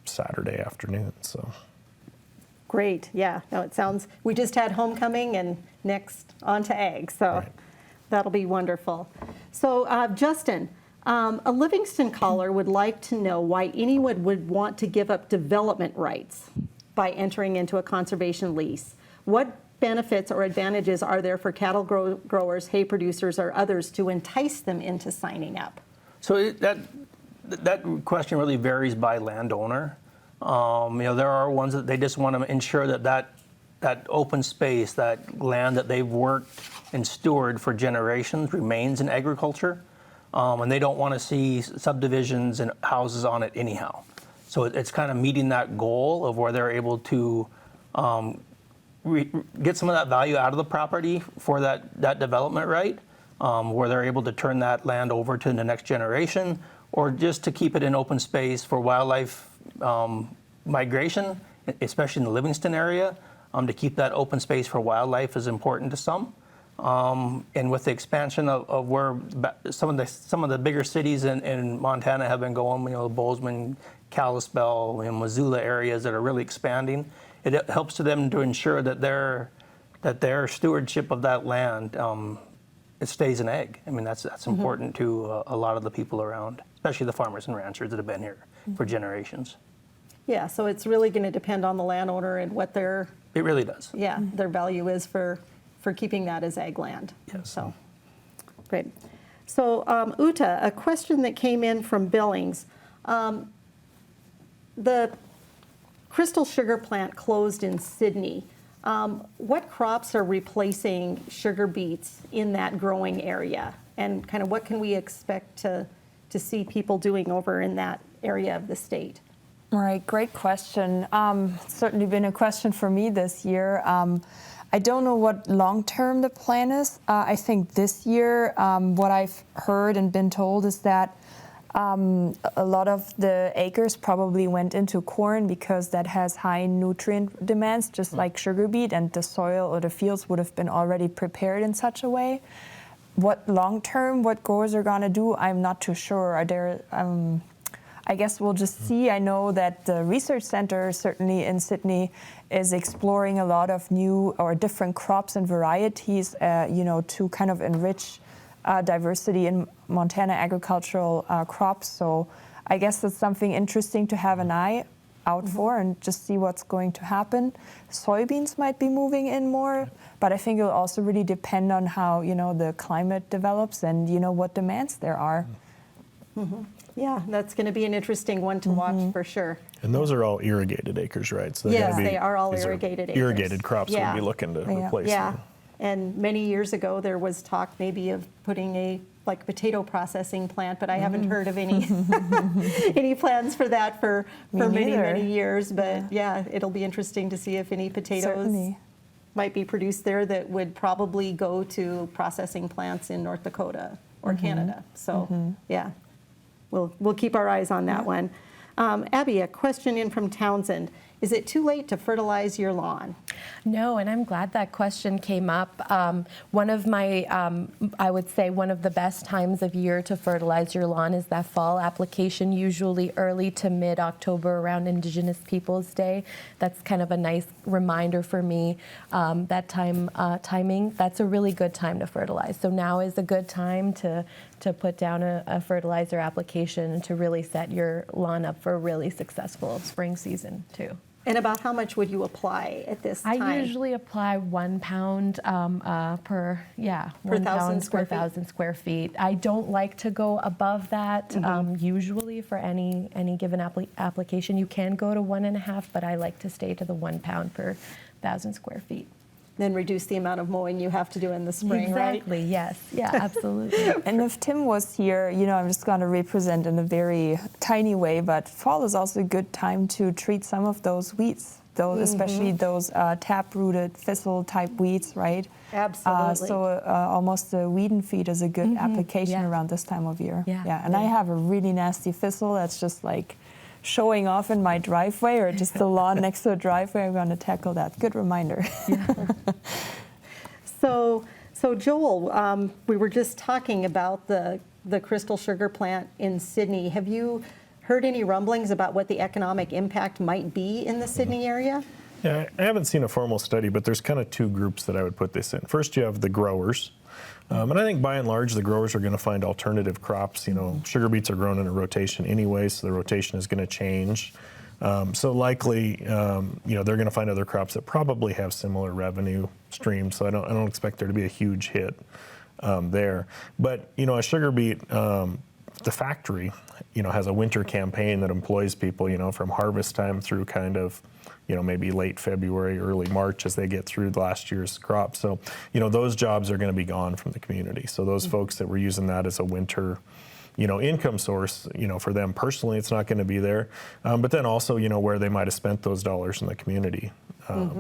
Speaker 6: Saturday afternoon. So
Speaker 2: Great, yeah. No, it sounds, we just had homecoming and next on to ag, so that'll be wonderful. So Justin, a Livingston caller would like to know why anyone would want to give up development rights by entering into a conservation lease. What benefits or advantages are there for cattle growers, hay producers, or others to entice them into signing up?
Speaker 3: So that question really varies by landowner. There are ones that they just want to ensure that open space, that land that they've worked and stewarded for generations remains in agriculture. And they don't want to see subdivisions and houses on it anyhow. So it's kind of meeting that goal of where they're able to get some of that value out of the property for that development right, where they're able to turn that land over to the next generation, or just to keep it in open space for wildlife migration, especially in the Livingston area. To keep that open space for wildlife is important to some. And with the expansion of where some of the bigger cities in Montana have been going, Bozeman, Kalispell, and Missoula areas that are really expanding, it helps to them to ensure that their stewardship of that land it stays in ag. I mean, that's important to a lot of the people around, especially the farmers and ranchers that have been here for generations.
Speaker 2: Yeah, so it's really going to depend on the landowner and what their
Speaker 3: It really does.
Speaker 2: their value is for keeping that as ag land.
Speaker 3: Yes.
Speaker 2: So, great. So, Uta, a question that came in from Billings. The Crystal Sugar Plant closed in Sydney. What crops are replacing sugar beets in that growing area? And kind of what can we expect to see people doing over in that area of the state?
Speaker 5: All right, great question. Certainly been a question for me this year. I don't know what long-term the plan is. I think this year, what I've heard and been told is that a lot of the acres probably went into corn because that has high nutrient demands, just like sugar beet, and the soil or the fields would have been already prepared in such a way. What long-term, what growers are going to do, I'm not too sure. Are there? I guess we'll just see. I know that the research center, certainly in Sydney, is exploring a lot of new or different crops and varieties, to kind of enrich diversity in Montana agricultural crops. So I guess that's something interesting to have an eye out for and just see what's going to happen. Soybeans might be moving in more, but I think it'll also really depend on how, the climate develops and, what demands there are.
Speaker 2: Mm-hmm. Yeah, that's going to be an interesting one to watch for sure.
Speaker 6: And those are all irrigated acres, right? So
Speaker 2: Yes, they are all irrigated acres.
Speaker 6: Irrigated crops
Speaker 2: Yeah.
Speaker 6: would be looking to replace
Speaker 2: Yeah,
Speaker 6: them.
Speaker 2: and many years ago there was talk maybe of putting a potato processing plant, but I haven't heard of any any plans for that for many years. But yeah, it'll be interesting to see if any potatoes
Speaker 5: Certainly.
Speaker 2: might be produced there that would probably go to processing plants in North Dakota or Canada. So yeah, we'll keep our eyes on that one. Abby, a question in from Townsend. Is it too late to fertilize your lawn?
Speaker 4: No, and I'm glad that question came up. One of my, I would say one of the best times of year to fertilize your lawn is that fall application, usually early to mid-October around Indigenous Peoples Day. That's kind of a nice reminder for me, that timing. That's a really good time to fertilize. So now is a good time to put down a fertilizer application and to really set your lawn up for a really successful spring season too.
Speaker 2: And about how much would you apply at this time?
Speaker 4: I usually apply 1 pound per 1
Speaker 2: 1,000
Speaker 4: pound per
Speaker 2: square feet?
Speaker 4: 1,000 square feet. I don't like to go above that usually for any given application. You can go to 1.5, but I like to stay to the 1 pound per 1,000 square feet.
Speaker 2: Then reduce the amount of mowing you have to do in the spring, right?
Speaker 4: Exactly, yes. Yeah, absolutely.
Speaker 5: And if Tim was here, I'm just going to represent in a very tiny way, but fall is also a good time to treat some of those weeds, especially those tap-rooted thistle-type weeds, right?
Speaker 2: Absolutely.
Speaker 5: So almost a weed and feed is a good application around this time of year.
Speaker 4: Yeah.
Speaker 5: And I have a really nasty thistle that's just like showing off in my driveway or just the lawn next to the driveway. I'm going to tackle that. Good reminder.
Speaker 2: So Joel, we were just talking about the crystal sugar plant in Sydney. Have you heard any rumblings about what the economic impact might be in the Sydney area?
Speaker 6: Yeah, I haven't seen a formal study, but there's kind of two groups that I would put this in. First, you have the growers. And I think by and large, the growers are going to find alternative crops. Sugar beets are grown in a rotation anyway, so the rotation is going to change. So likely, they're going to find other crops that probably have similar revenue streams. So I don't expect there to be a huge hit there. But a sugar beet, the factory, has a winter campaign that employs people, from harvest time through kind of, maybe late February, early March as they get through last year's crop. So, those jobs are going to be gone from the community. So those folks that were using that as a winter, income source, for them personally, it's not going to be there. But then also, where they might have spent those dollars in the community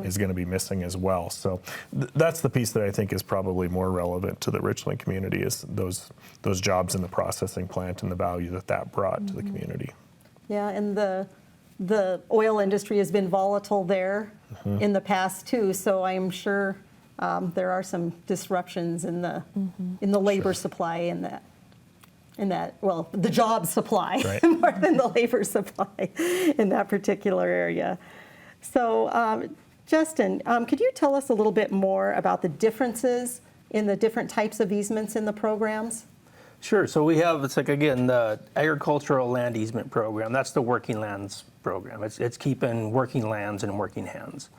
Speaker 6: is going to be missing as well. So that's the piece that I think is probably more relevant to the Richland community is those jobs in the processing plant and the value that brought to the community.
Speaker 2: Yeah, and the oil industry has been volatile there in the past too, so I'm sure there are some disruptions in the labor supply in that the job supply
Speaker 6: Right.
Speaker 2: more than the labor supply in that particular area. So Justin, could you tell us a little bit more about the differences in the different types of easements in the programs?
Speaker 3: Sure. So we have, the agricultural land easement program. That's the working lands program. It's keeping working lands in working hands.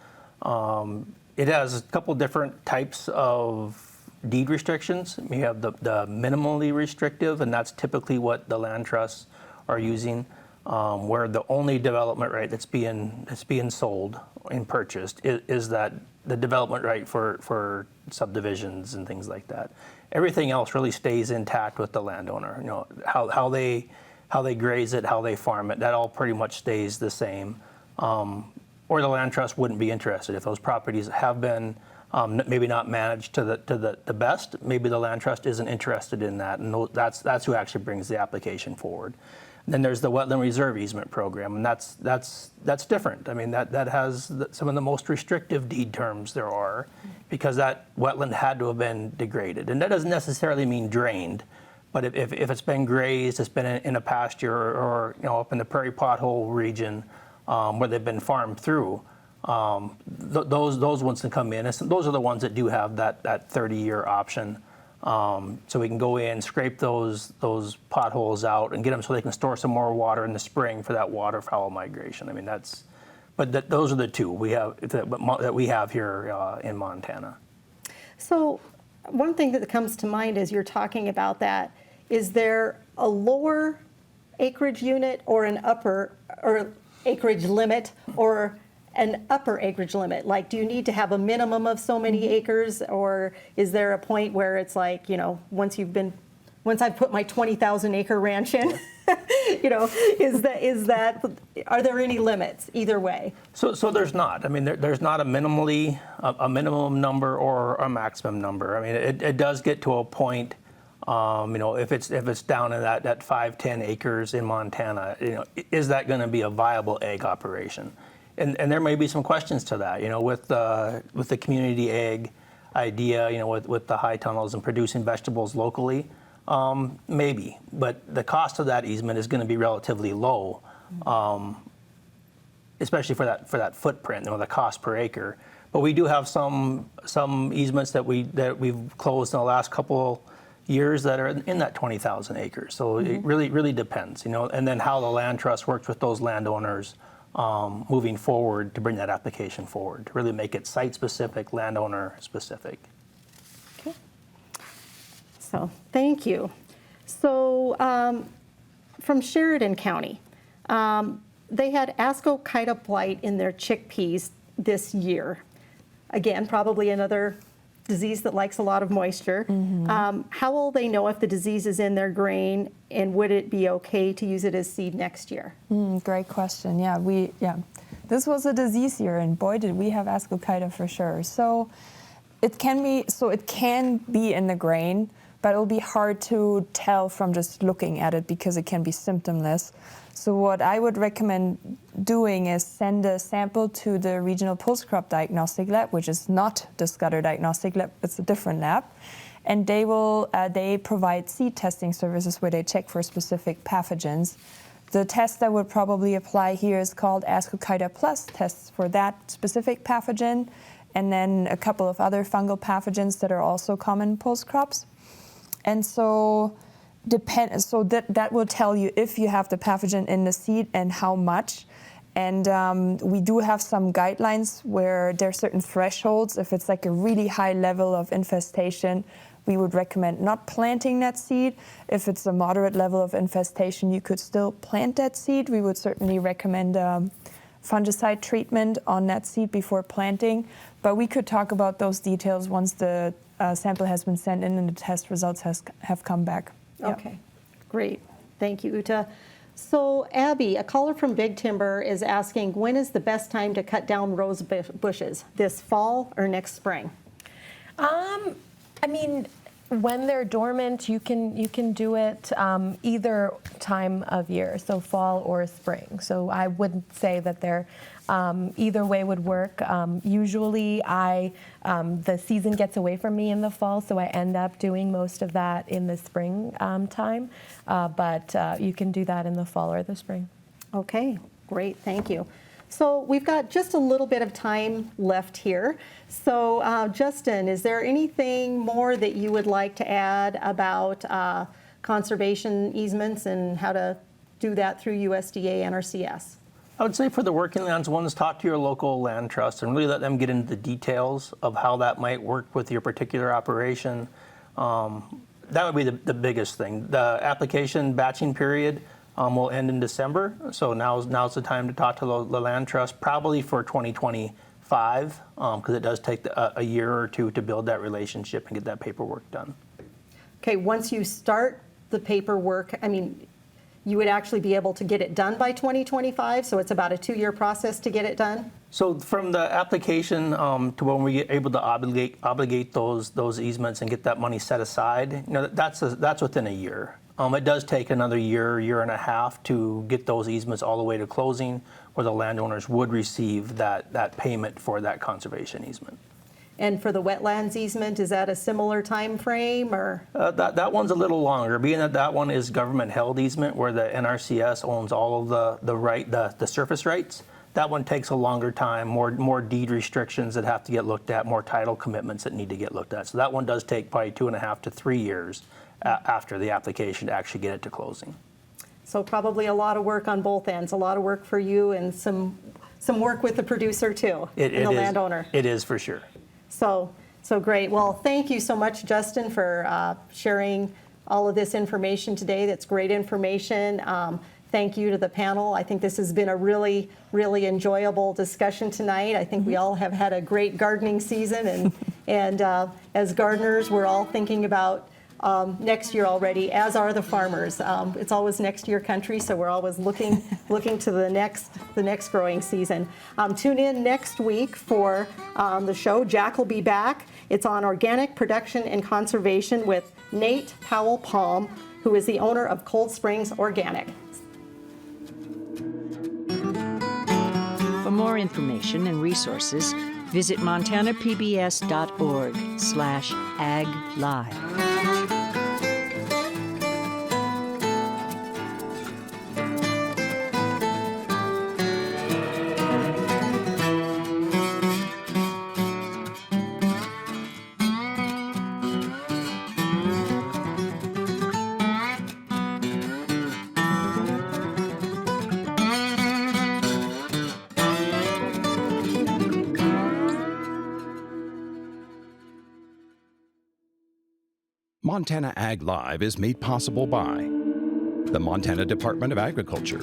Speaker 3: It has a couple different types of deed restrictions. We have the minimally restrictive, and that's typically what the land trusts are using, where the only development right that's being sold and purchased is that the development right for subdivisions and things like that. Everything else really stays intact with the landowner. How they how they graze it, how they farm it, that all pretty much stays the same. Or the land trust wouldn't be interested if those properties have been maybe not managed to the best. Maybe the land trust isn't interested in that, and that's who actually brings the application forward. Then there's the wetland reserve easement program, and that's different. I mean, that has some of the most restrictive deed terms there are, because that wetland had to have been degraded, and that doesn't necessarily mean drained. But if it's been grazed, it's been in a pasture, or up in the prairie pothole region where they've been farmed through, those ones can come in. And those are the ones that do have that 30-year option. So we can go in, scrape those potholes out, and get them so they can store some more water in the spring for that waterfowl migration. I mean, those are the two that we have here in Montana.
Speaker 2: So one thing that comes to mind as you're talking about that, is there a lower acreage unit or an upper or acreage limit or an upper acreage limit? Like, do you need to have a minimum of so many acres, or is there a point where it's like, once I've put my 20,000 acre ranch in, are there any limits either way?
Speaker 3: So there's not. I mean, there's not a minimum number or a maximum number. I mean, it does get to a point, if it's down in that 5-10 acres in Montana, is that going to be a viable egg operation? And there may be some questions to that, with the community egg idea, with the high tunnels and producing vegetables locally, maybe. But the cost of that easement is going to be relatively low, especially for that footprint, the cost per acre. But we do have some easements that we've closed in the last couple years that are in that 20,000 acres. So it really depends, and then how the land trust works with those landowners moving forward to bring that application forward, to really make it site-specific, landowner-specific.
Speaker 2: Okay. So, thank you. So, from Sheridan County, they had Ascochyta blight in their chickpeas this year. Again, probably another disease that likes a lot of moisture. How will they know if the disease is in their grain, and would it be okay to use it as seed next year?
Speaker 5: Great question. Yeah, this was a disease year, and boy, did we have Ascochyta for sure. So it can be in the grain, but it'll be hard to tell from just looking at it because it can be symptomless. So what I would recommend doing is send a sample to the Regional Pulse Crop Diagnostic Lab, which is not the Scudder Diagnostic Lab, it's a different lab. And they provide seed testing services where they check for specific pathogens. The test that would probably apply here is called Ascochyta Plus, tests for that specific pathogen, and then a couple of other fungal pathogens that are also common in pulse crops. And so that will tell you if you have the pathogen in the seed and how much. And we do have some guidelines where there are certain thresholds. If it's like a really high level of infestation, we would recommend not planting that seed. If it's a moderate level of infestation, you could still plant that seed. We would certainly recommend fungicide treatment on that seed before planting. But we could talk about those details once the sample has been sent in and the test results have come back. Yep.
Speaker 2: Okay, great. Thank you, Uta. So, Abby, a caller from Big Timber is asking, when is the best time to cut down rose bushes? This fall or next spring?
Speaker 4: I mean, when they're dormant, you can do it either time of year, so fall or spring. So I wouldn't say that they're either way would work. Usually, the season gets away from me in the fall, so I end up doing most of that in the spring time. But you can do that in the fall or the spring.
Speaker 2: Okay, great. Thank you. So we've got just a little bit of time left here. So Justin, is there anything more that you would like to add about conservation easements and how to do that through USDA NRCS?
Speaker 3: I would say for the working lands ones, talk to your local land trust and really let them get into the details of how that might work with your particular operation. That would be the biggest thing. The application batching period will end in December, so now's the time to talk to the land trust, probably for 2025, because it does take a year or two to build that relationship and get that paperwork done.
Speaker 2: Okay, once you start the paperwork, I mean, you would actually be able to get it done by 2025, so it's about a 2-year process to get it done?
Speaker 3: So from the application to when we get able to obligate those easements and get that money set aside, that's within a year. It does take another year and a half to get those easements all the way to closing, where the landowners would receive that payment for that conservation easement.
Speaker 2: And for the wetlands easement, is that a similar time frame, or?
Speaker 3: That one's a little longer, being that one is government-held easement, where the NRCS owns all of the surface rights. That one takes a longer time, more deed restrictions that have to get looked at, more title commitments that need to get looked at. So that one does take probably 2.5 to 3 years after the application to actually get it to closing.
Speaker 2: So probably a lot of work on both ends, a lot of work for you and some work with the producer too, and the landowner.
Speaker 3: It is for sure.
Speaker 2: So great. Well, thank you so much, Justin, for sharing all of this information today. That's great information. Thank you to the panel. I think this has been a really, really enjoyable discussion tonight. I think we all have had a great gardening season, and as gardeners, we're all thinking about next year already, as are the farmers. It's always next year country, so we're always looking to the next growing season. Tune in next week for the show. Jack will be back. It's on organic production and conservation with Nate Powell-Palm, who is the owner of Cold Springs Organic.
Speaker 7: For more information and resources, visit montanapbs.org/aglive.
Speaker 1: Montana Ag Live is made possible by the Montana Department of Agriculture,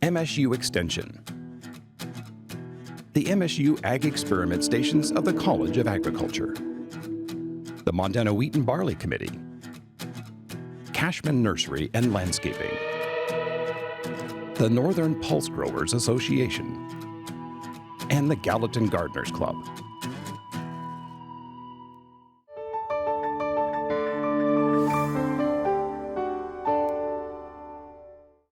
Speaker 1: MSU Extension, the MSU Ag Experiment Stations of the College of Agriculture, the Montana Wheat and Barley Committee, Cashman Nursery and Landscaping, the Northern Pulse Growers Association, and the Gallatin Gardeners Club.